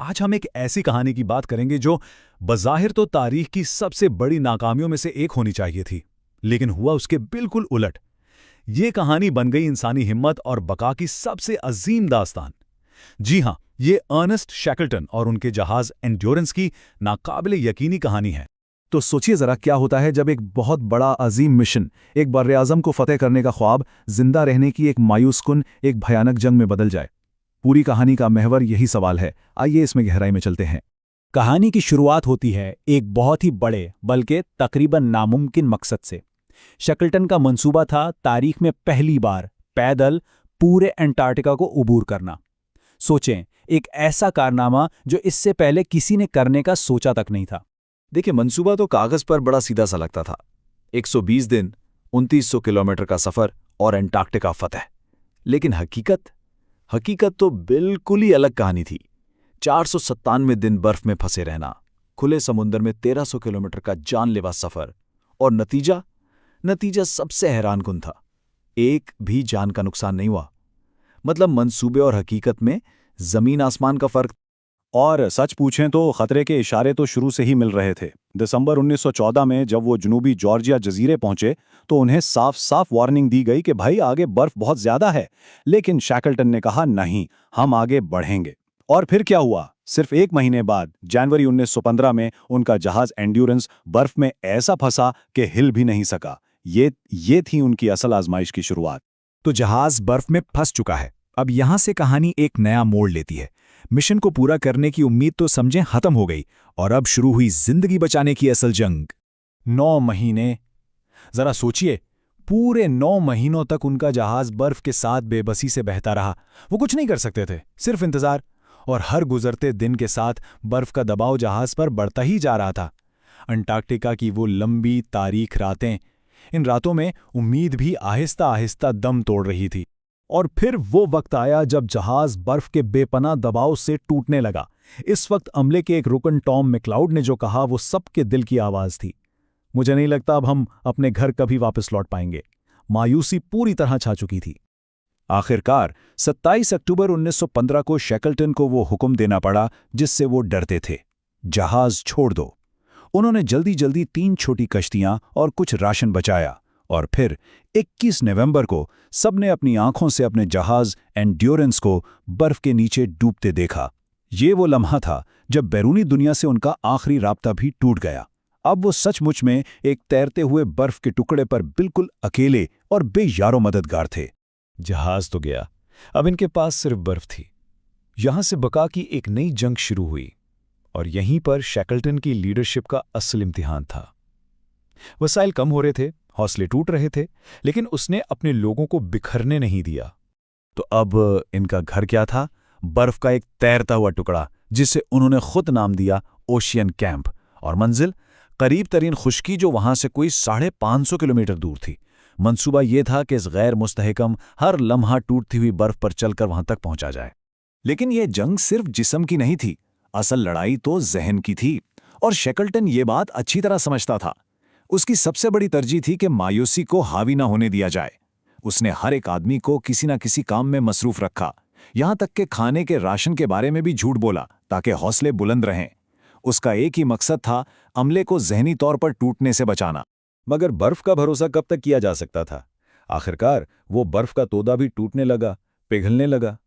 आज हम एक ऐसी कहानी की बात करेंगे जो बज़ाहिर तो तारीख की सबसे बड़ी नाकामियों में से एक होनी चाहिए थी, लेकिन हुआ उसके बिल्कुल उलट। ये कहानी बन गई इंसानी हिम्मत और बका की सबसे अजीम दास्तान। जी हां, ये अर्नेस्ट शैकल्टन और उनके जहाज एंड्योरेंस की नाकाबिले यकीनी कहानी है। तो सोचिए जरा क्या होता है जब एक बहुत बड़ा अजीम मिशन, एक बर्र-ए-आज़म को फतेह करने का ख्वाब, जिंदा रहने की एक मायूसकुन एक भयानक जंग में बदल जाए। पूरी कहानी का महवर यही सवाल है। आइए इसमें गहराई में चलते हैं। कहानी की शुरुआत होती है एक बहुत ही बड़े बल्कि तकरीबन नामुमकिन मकसद से। शैकल्टन का मंसूबा था तारीख में पहली बार पैदल पूरे अंटार्कटिका को उबूर करना। सोचें, एक ऐसा कारनामा जो इससे पहले किसी ने करने का सोचा तक नहीं था। देखिए, मंसूबा तो कागज पर बड़ा सीधा सा लगता था। 120 दिन, 2900 किलोमीटर का सफर और अंटार्कटिका फतेह। लेकिन हकीकत तो बिल्कुल ही अलग कहानी थी। 497 दिन बर्फ में फंसे रहना, खुले समुद्र में 1300 किलोमीटर का जानलेवा सफर, और नतीजा सबसे हैरानकुन था। एक भी जान का नुकसान नहीं हुआ। मतलब मंसूबे और हकीकत में जमीन आसमान का फर्क। और सच पूछें तो खतरे के इशारे तो शुरू से ही मिल रहे थे। दिसंबर 1914 में जब वो जनूबी जॉर्जिया जजीरे पहुंचे तो उन्हें साफ साफ वार्निंग दी गई कि भाई आगे बर्फ बहुत ज्यादा है। लेकिन शैकल्टन ने कहा नहीं, हम आगे बढ़ेंगे। और फिर क्या हुआ? सिर्फ एक महीने बाद जनवरी 1915 में उनका जहाज एंड्योरेंस बर्फ में ऐसा फंसा कि हिल भी नहीं सका। ये थी उनकी असल आजमाइश की शुरुआत। तो जहाज बर्फ में फंस चुका है। अब यहां से कहानी एक नया मोड़ लेती है। मिशन को पूरा करने की उम्मीद तो समझें खत्म हो गई, और अब शुरू हुई जिंदगी बचाने की असल जंग। 9 महीने। जरा सोचिए, पूरे 9 महीनों तक उनका जहाज बर्फ के साथ बेबसी से बहता रहा। वो कुछ नहीं कर सकते थे, सिर्फ इंतजार। और हर गुजरते दिन के साथ बर्फ का दबाव जहाज पर बढ़ता ही जा रहा था। अंटार्कटिका की वो लंबी तारीख रातें, इन रातों में उम्मीद भी आहिस्ता आहिस्ता दम तोड़ रही थी। और फिर वो वक्त आया जब जहाज बर्फ के बेपनाह दबाव से टूटने लगा। इस वक्त अमले के एक रुकन टॉम मैक्लाउड ने जो कहा वो सबके दिल की आवाज थी। मुझे नहीं लगता अब हम अपने घर कभी वापस लौट पाएंगे। मायूसी पूरी तरह छा चुकी थी। आखिरकार 27 अक्टूबर 1915 को शैकल्टन को वो हुक्म देना पड़ा जिससे वो डरते थे। जहाज छोड़ दो। उन्होंने जल्दी जल्दी 3 छोटी कश्तियां और कुछ राशन बचाया, और फिर 21 नवंबर को सबने अपनी आंखों से अपने जहाज एंड्योरेंस को बर्फ के नीचे डूबते देखा। ये वो लम्हा था जब बैरूनी दुनिया से उनका आखिरी राब्ता भी टूट गया। अब वो सचमुच में एक तैरते हुए बर्फ के टुकड़े पर बिल्कुल अकेले और बेयारो मददगार थे। जहाज तो गया, अब इनके पास सिर्फ बर्फ थी। यहां से बका की एक नई जंग शुरू हुई, और यहीं पर शैकल्टन की लीडरशिप का असल इम्तिहान था। वसाइल कम हो रहे थे, हौसले टूट रहे थे, लेकिन उसने अपने लोगों को बिखरने नहीं दिया। तो अब इनका घर क्या था? बर्फ का एक तैरता हुआ टुकड़ा जिसे उन्होंने खुद नाम दिया ओशियन कैंप, और मंजिल करीब तरीन खुश्की जो वहां से कोई 550 किलोमीटर दूर थी। मंसूबा ये था कि इस गैर मुस्तहकम हर लम्हा टूटती हुई बर्फ पर चलकर वहां तक पहुंचा जाए। लेकिन यह जंग सिर्फ जिस्म की नहीं थी, असल लड़ाई तो जहन की थी, और शैकल्टन ये बात अच्छी तरह समझता था। उसकी सबसे बड़ी तरजीह थी कि मायूसी को हावी ना होने दिया जाए। उसने हर एक आदमी को किसी ना किसी काम में मसरूफ रखा, यहां तक कि खाने के राशन के बारे में भी झूठ बोला ताकि हौसले बुलंद रहें। उसका एक ही मकसद था, अमले को ज़हनी तौर पर टूटने से बचाना। मगर बर्फ का भरोसा कब तक किया जा सकता था? आखिरकार वो बर्फ का तोदा भी टूटने लगा, पिघलने लगा।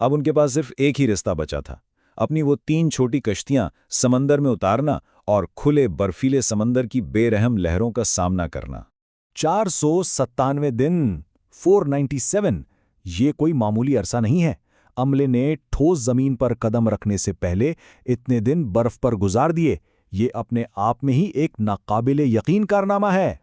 अब उनके पास सिर्फ एक ही रास्ता बचा था, अपनी वो 3 छोटी कश्तियां समंदर में उतारना और खुले बर्फीले समंदर की बेरहम लहरों का सामना करना। 497 दिन, 497, ये कोई मामूली अरसा नहीं है। अमले ने ठोस जमीन पर कदम रखने से पहले इतने दिन बर्फ पर गुजार दिए। ये अपने आप में ही एक नाकाबिले यकीन कारनामा है।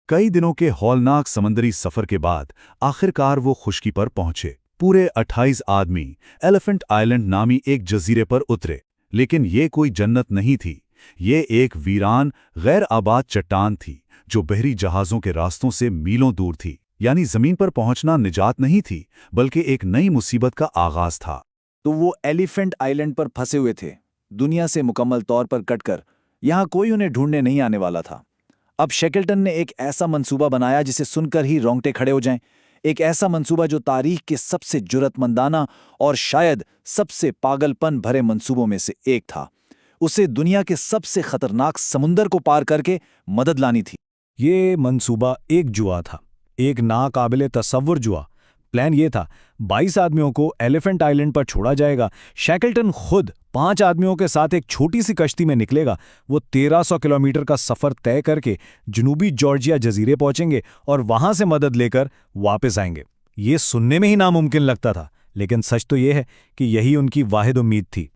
कई दिनों के हौलनाक समंदरी सफर के बाद आखिरकार वो खुश्की पर पहुंचे। पूरे 28 आदमी एलिफेंट आइलैंड नामी एक जजीरे पर उतरे। लेकिन ये कोई जन्नत नहीं थी। ये एक वीरान गैर आबाद चट्टान थी जो बहरी जहाज़ों के रास्तों से मीलों दूर थी। यानी जमीन पर पहुंचना निजात नहीं थी, बल्कि एक नई मुसीबत का आगाज था। तो वो एलिफेंट आइलैंड पर फंसे हुए थे, दुनिया से मुकम्मल तौर पर कटकर। यहां कोई उन्हें ढूंढने नहीं आने वाला था। अब शैकल्टन ने एक ऐसा मंसूबा बनाया जिसे सुनकर ही रोंगटे खड़े हो जाएं। एक ऐसा मंसूबा जो तारीख के सबसे जुर्रतमंदाना और शायद सबसे पागलपन भरे मंसूबों में से एक था। उसे दुनिया के सबसे खतरनाक समुंदर को पार करके मदद लानी थी। ये मंसूबा एक जुआ था, एक नाकाबिले तसव्वुर जुआ। प्लान ये था, 22 आदमियों को एलिफेंट आइलैंड पर छोड़ा जाएगा। शैकल्टन खुद 5 आदमियों के साथ एक छोटी सी कश्ती में निकलेगा। वो 1300 किलोमीटर का सफ़र तय करके जनूबी जॉर्जिया जजीरे पहुंचेंगे और वहां से मदद लेकर वापस आएंगे। ये सुनने में ही नामुमकिन लगता था, लेकिन सच तो ये है कि यही उनकी वाहिद उम्मीद थी।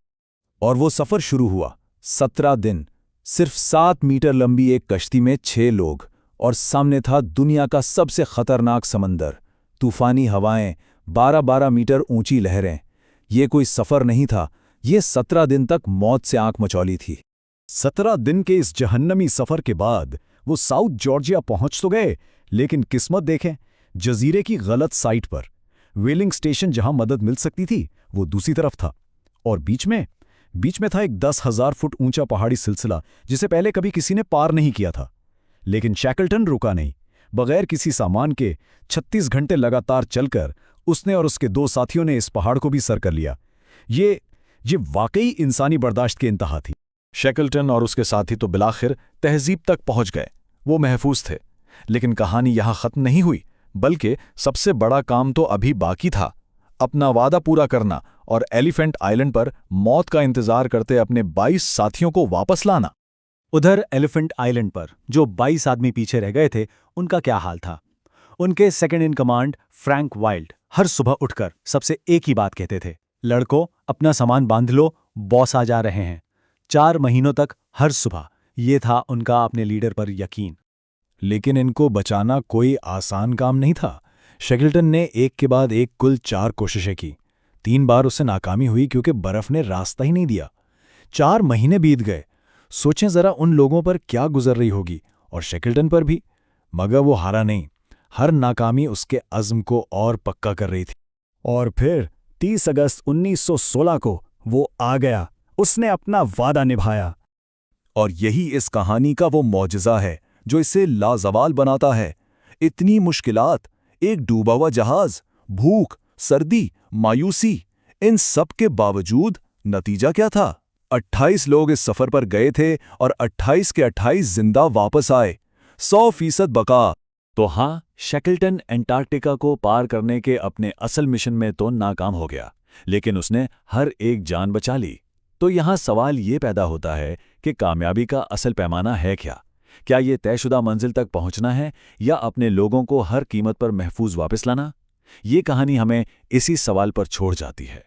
और वो सफ़र शुरू हुआ। 17 दिन, सिर्फ 7 मीटर लंबी एक कश्ती में 6 लोग, और सामने था दुनिया का सबसे खतरनाक समंदर। तूफानी हवाएं, 12-12 मीटर ऊंची लहरें। ये कोई सफ़र नहीं था, ये 17 दिन तक मौत से आंख मचौली थी। 17 दिन के इस जहन्नमी सफ़र के बाद वो साउथ जॉर्जिया पहुंच तो गए, लेकिन किस्मत देखें, जजीरे की गलत साइट पर। व्हेलिंग स्टेशन जहां मदद मिल सकती थी वो दूसरी तरफ था, और बीच में था एक 10,000 फुट ऊंचा पहाड़ी सिलसिला जिसे पहले कभी किसी ने पार नहीं किया था। लेकिन शैकल्टन रुका नहीं। बगैर किसी सामान के 36 घंटे लगातार चलकर उसने और उसके 2 साथियों ने इस पहाड़ को भी सर कर लिया। ये वाकई इंसानी बर्दाश्त की इंतहा थी। शैकल्टन और उसके साथी तो बिलाखिर तहजीब तक पहुंच गए। वो महफूज थे। लेकिन कहानी यहां खत्म नहीं हुई, बल्कि सबसे बड़ा काम तो अभी बाकी था। अपना वादा पूरा करना और एलिफेंट आइलैंड पर मौत का इंतजार करते अपने 22 साथियों को वापस लाना। उधर एलिफेंट आइलैंड पर जो 22 आदमी पीछे रह गए थे, उनका क्या हाल था? उनके second in command Frank Wild हर सुबह उठकर सबसे एक ही बात कहते थे, लड़कों अपना सामान बांध लो, बॉस आ जा रहे हैं। 4 महीनों तक हर सुबह ये था उनका अपने लीडर पर यकीन। लेकिन इनको बचाना कोई आसान काम नहीं था। शैकल्टन ने एक के बाद एक कुल 4 कोशिशें की। 3 बार उसे नाकामी हुई क्योंकि बर्फ ने रास्ता ही नहीं दिया। 4 महीने बीत गए। सोचें जरा उन लोगों पर क्या गुजर रही होगी, और शैकल्टन पर भी। मगर वो हारा नहीं। हर नाकामी उसके अज़्म को और पक्का कर रही थी। और फिर 30 अगस्त 1916 को वो आ गया। उसने अपना वादा निभाया। और यही इस कहानी का वो मौजज़ा है जो इसे लाजवाल बनाता है। इतनी मुश्किलात, एक डूबा हुआ जहाज, भूख, सर्दी, मायूसी, इन सब के बावजूद नतीजा क्या था? 28 लोग इस सफर पर गए थे और 28 के 28 जिंदा वापस आए। 100% बका। तो हाँ, शैकल्टन एंटार्क्टिका को पार करने के अपने असल मिशन में तो नाकाम हो गया, लेकिन उसने हर एक जान बचा ली। तो यहाँ सवाल ये पैदा होता है कि कामयाबी का असल पैमाना है क्या? क्या ये तयशुदा मंजिल तक पहुंचना है या अपने लोगों को हर कीमत पर महफूज वापस लाना? ये कहानी हमें इसी सवाल पर छोड़ जाती है।